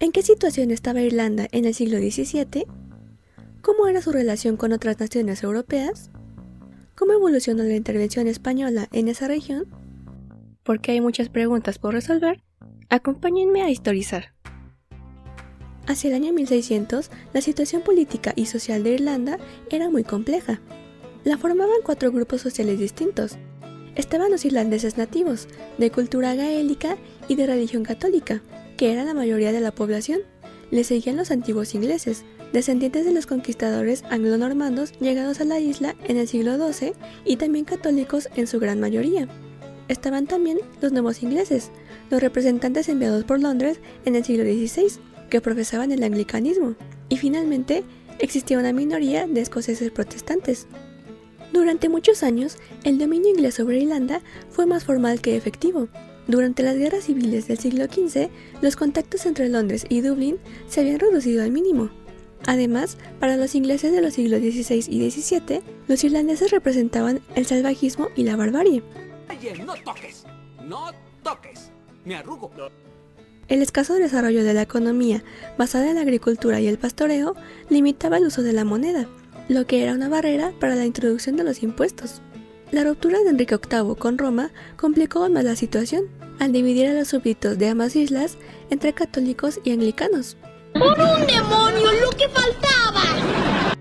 ¿En qué situación estaba Irlanda en el siglo XVII? ¿Cómo era su relación con otras naciones europeas? ¿Cómo evolucionó la intervención española en esa región? Porque hay muchas preguntas por resolver, acompáñenme a historizar. Hacia el año 1600, la situación política y social de Irlanda era muy compleja. La formaban 4 grupos sociales distintos. Estaban los irlandeses nativos, de cultura gaélica y de religión católica, que era la mayoría de la población. Le seguían los antiguos ingleses, descendientes de los conquistadores anglo-normandos llegados a la isla en el siglo XII y también católicos en su gran mayoría. Estaban también los nuevos ingleses, los representantes enviados por Londres en el siglo XVI, que profesaban el anglicanismo, y finalmente existía una minoría de escoceses protestantes. Durante muchos años, el dominio inglés sobre Irlanda fue más formal que efectivo. Durante las guerras civiles del siglo XV, los contactos entre Londres y Dublín se habían reducido al mínimo. Además, para los ingleses de los siglos XVI y XVII, los irlandeses representaban el salvajismo y la barbarie. Oye, no toques, me arrugo. El escaso desarrollo de la economía, basada en la agricultura y el pastoreo, limitaba el uso de la moneda, lo que era una barrera para la introducción de los impuestos. La ruptura de Enrique VIII con Roma complicó aún más la situación, al dividir a los súbditos de ambas islas entre católicos y anglicanos. ¡Por un demonio, lo que faltaba!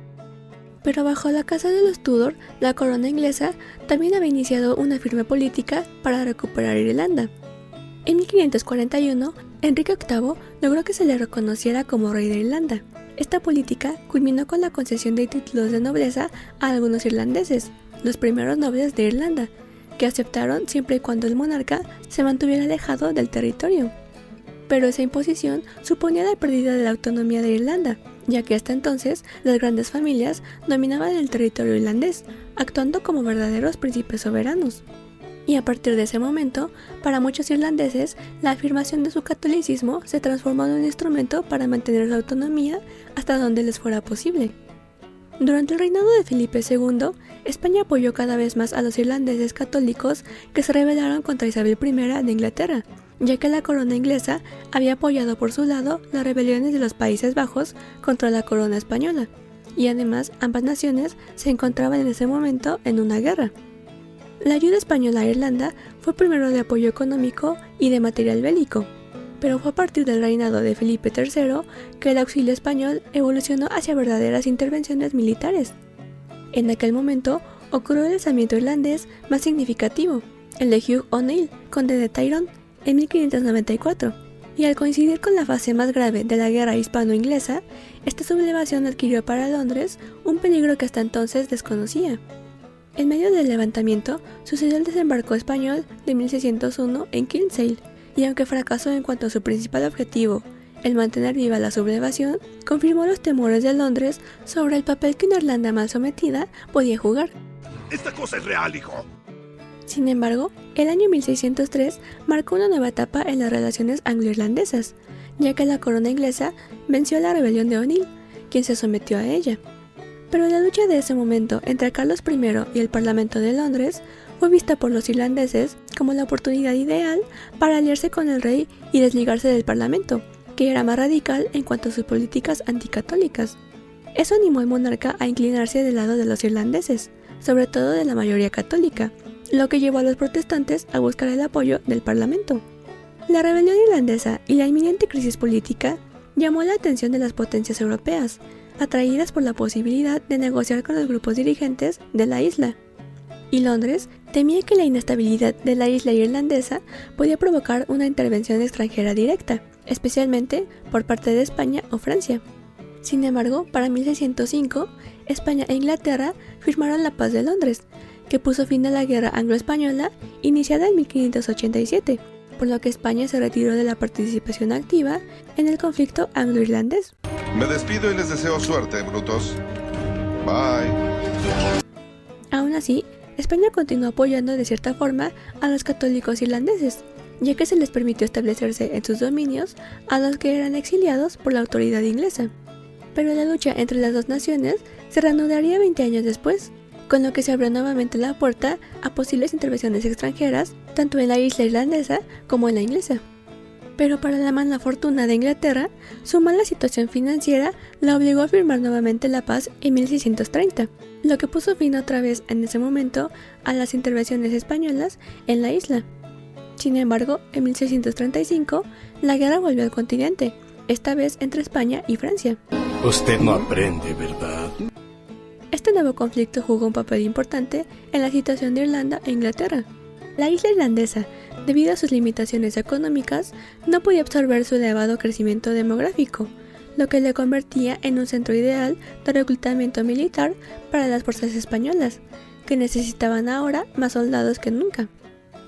Pero bajo la casa de los Tudor, la corona inglesa también había iniciado una firme política para recuperar Irlanda. En 1541, Enrique VIII logró que se le reconociera como rey de Irlanda. Esta política culminó con la concesión de títulos de nobleza a algunos irlandeses, los primeros nobles de Irlanda, que aceptaron siempre y cuando el monarca se mantuviera alejado del territorio. Pero esa imposición suponía la pérdida de la autonomía de Irlanda, ya que hasta entonces las grandes familias dominaban el territorio irlandés, actuando como verdaderos príncipes soberanos. Y a partir de ese momento, para muchos irlandeses, la afirmación de su catolicismo se transformó en un instrumento para mantener su autonomía hasta donde les fuera posible. Durante el reinado de Felipe II, España apoyó cada vez más a los irlandeses católicos que se rebelaron contra Isabel I de Inglaterra, ya que la corona inglesa había apoyado por su lado las rebeliones de los Países Bajos contra la corona española, y además ambas naciones se encontraban en ese momento en una guerra. La ayuda española a Irlanda fue primero de apoyo económico y de material bélico, pero fue a partir del reinado de Felipe III que el auxilio español evolucionó hacia verdaderas intervenciones militares. En aquel momento ocurrió el alzamiento irlandés más significativo, el de Hugh O'Neill, conde de Tyrone, en 1594, y al coincidir con la fase más grave de la guerra hispano-inglesa, esta sublevación adquirió para Londres un peligro que hasta entonces desconocía. En medio del levantamiento sucedió el desembarco español de 1601 en Kinsale, y aunque fracasó en cuanto a su principal objetivo, el mantener viva la sublevación, confirmó los temores de Londres sobre el papel que una Irlanda mal sometida podía jugar. ¡Esta cosa es real, hijo! Sin embargo, el año 1603 marcó una nueva etapa en las relaciones anglo-irlandesas, ya que la corona inglesa venció a la rebelión de O'Neill, quien se sometió a ella. Pero la lucha de ese momento entre Carlos I y el Parlamento de Londres fue vista por los irlandeses como la oportunidad ideal para aliarse con el rey y desligarse del Parlamento, que era más radical en cuanto a sus políticas anticatólicas. Eso animó al monarca a inclinarse del lado de los irlandeses, sobre todo de la mayoría católica, lo que llevó a los protestantes a buscar el apoyo del Parlamento. La rebelión irlandesa y la inminente crisis política llamó la atención de las potencias europeas, atraídas por la posibilidad de negociar con los grupos dirigentes de la isla. Y Londres temía que la inestabilidad de la isla irlandesa podía provocar una intervención extranjera directa, especialmente por parte de España o Francia. Sin embargo, para 1605, España e Inglaterra firmaron la Paz de Londres, que puso fin a la guerra anglo-española iniciada en 1587, por lo que España se retiró de la participación activa en el conflicto anglo-irlandés. Me despido y les deseo suerte, brutos. Bye. Aún así, España continuó apoyando de cierta forma a los católicos irlandeses, ya que se les permitió establecerse en sus dominios a los que eran exiliados por la autoridad inglesa. Pero la lucha entre las dos naciones se reanudaría 20 años después, con lo que se abrió nuevamente la puerta a posibles intervenciones extranjeras, tanto en la isla irlandesa como en la inglesa. Pero para la mala fortuna de Inglaterra, su mala situación financiera la obligó a firmar nuevamente la paz en 1630, lo que puso fin otra vez en ese momento a las intervenciones españolas en la isla. Sin embargo, en 1635, la guerra volvió al continente, esta vez entre España y Francia. Usted no aprende, ¿verdad? Este nuevo conflicto jugó un papel importante en la situación de Irlanda e Inglaterra. La isla irlandesa, debido a sus limitaciones económicas, no podía absorber su elevado crecimiento demográfico, lo que le convertía en un centro ideal de reclutamiento militar para las fuerzas españolas, que necesitaban ahora más soldados que nunca.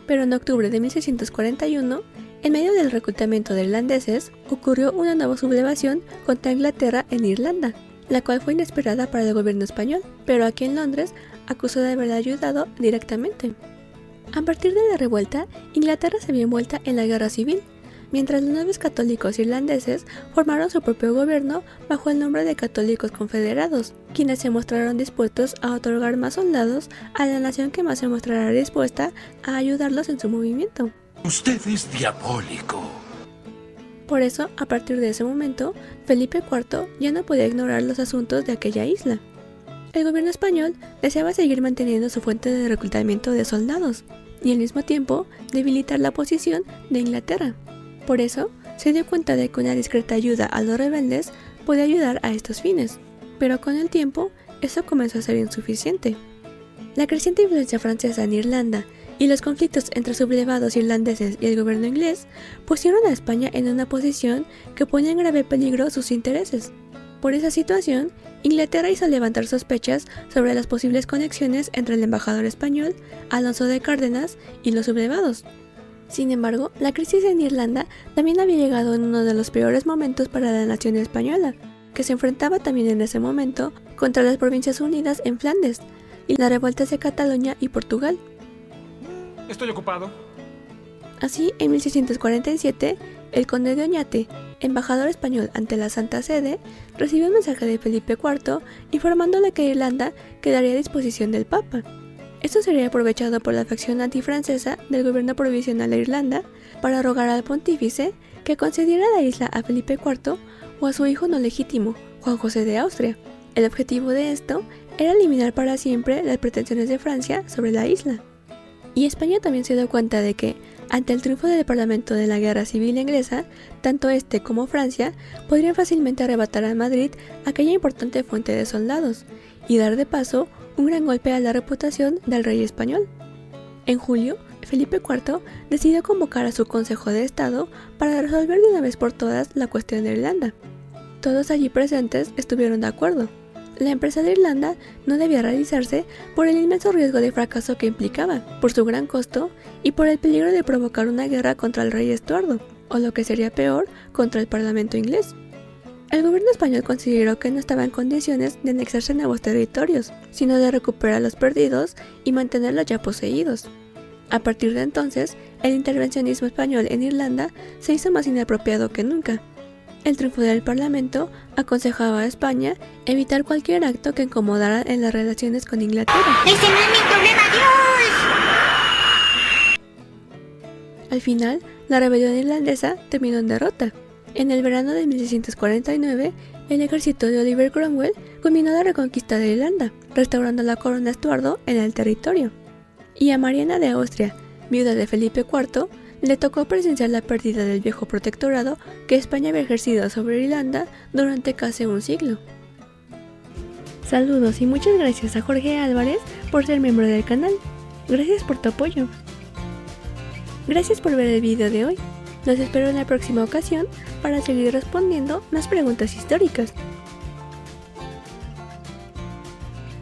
Pero en octubre de 1641, en medio del reclutamiento de irlandeses, ocurrió una nueva sublevación contra Inglaterra en Irlanda, la cual fue inesperada para el gobierno español, pero aquí en Londres acusó de haberla ayudado directamente. A partir de la revuelta, Inglaterra se vio envuelta en la guerra civil, mientras los nuevos católicos irlandeses formaron su propio gobierno bajo el nombre de Católicos Confederados, quienes se mostraron dispuestos a otorgar más soldados a la nación que más se mostrará dispuesta a ayudarlos en su movimiento. Usted es diabólico. Por eso, a partir de ese momento, Felipe IV ya no podía ignorar los asuntos de aquella isla. El gobierno español deseaba seguir manteniendo su fuente de reclutamiento de soldados y al mismo tiempo debilitar la posición de Inglaterra. Por eso, se dio cuenta de que una discreta ayuda a los rebeldes podía ayudar a estos fines, pero con el tiempo, eso comenzó a ser insuficiente. La creciente influencia francesa en Irlanda y los conflictos entre sublevados irlandeses y el gobierno inglés pusieron a España en una posición que ponía en grave peligro sus intereses. Por esa situación, Inglaterra hizo levantar sospechas sobre las posibles conexiones entre el embajador español, Alonso de Cárdenas, y los sublevados. Sin embargo, la crisis en Irlanda también había llegado en uno de los peores momentos para la nación española, que se enfrentaba también en ese momento contra las Provincias Unidas en Flandes y las revueltas de Cataluña y Portugal. Estoy ocupado. Así, en 1647, el conde de Oñate, embajador español ante la Santa Sede, recibió un mensaje de Felipe IV informándole que Irlanda quedaría a disposición del Papa. Esto sería aprovechado por la facción antifrancesa del gobierno provisional de Irlanda para rogar al pontífice que concediera la isla a Felipe IV o a su hijo no legítimo, Juan José de Austria. El objetivo de esto era eliminar para siempre las pretensiones de Francia sobre la isla. Y España también se dio cuenta de que, ante el triunfo del Parlamento de la Guerra Civil Inglesa, tanto este como Francia podrían fácilmente arrebatar a Madrid aquella importante fuente de soldados y dar de paso un gran golpe a la reputación del rey español. En julio, Felipe IV decidió convocar a su Consejo de Estado para resolver de una vez por todas la cuestión de Irlanda. Todos allí presentes estuvieron de acuerdo. La empresa de Irlanda no debía realizarse por el inmenso riesgo de fracaso que implicaba, por su gran costo y por el peligro de provocar una guerra contra el rey Estuardo, o lo que sería peor, contra el Parlamento inglés. El gobierno español consideró que no estaba en condiciones de anexarse nuevos territorios, sino de recuperar los perdidos y mantener los ya poseídos. A partir de entonces, el intervencionismo español en Irlanda se hizo más inapropiado que nunca. El triunfo del Parlamento aconsejaba a España evitar cualquier acto que incomodara en las relaciones con Inglaterra. ¡Ese no es mi problema, Dios! Al final, la rebelión irlandesa terminó en derrota. En el verano de 1649, el ejército de Oliver Cromwell culminó la reconquista de Irlanda, restaurando la corona Estuardo en el territorio. Y a Mariana de Austria, viuda de Felipe IV, le tocó presenciar la pérdida del viejo protectorado que España había ejercido sobre Irlanda durante casi un siglo. Saludos y muchas gracias a Jorge Álvarez por ser miembro del canal. Gracias por tu apoyo. Gracias por ver el video de hoy. Los espero en la próxima ocasión para seguir respondiendo más preguntas históricas.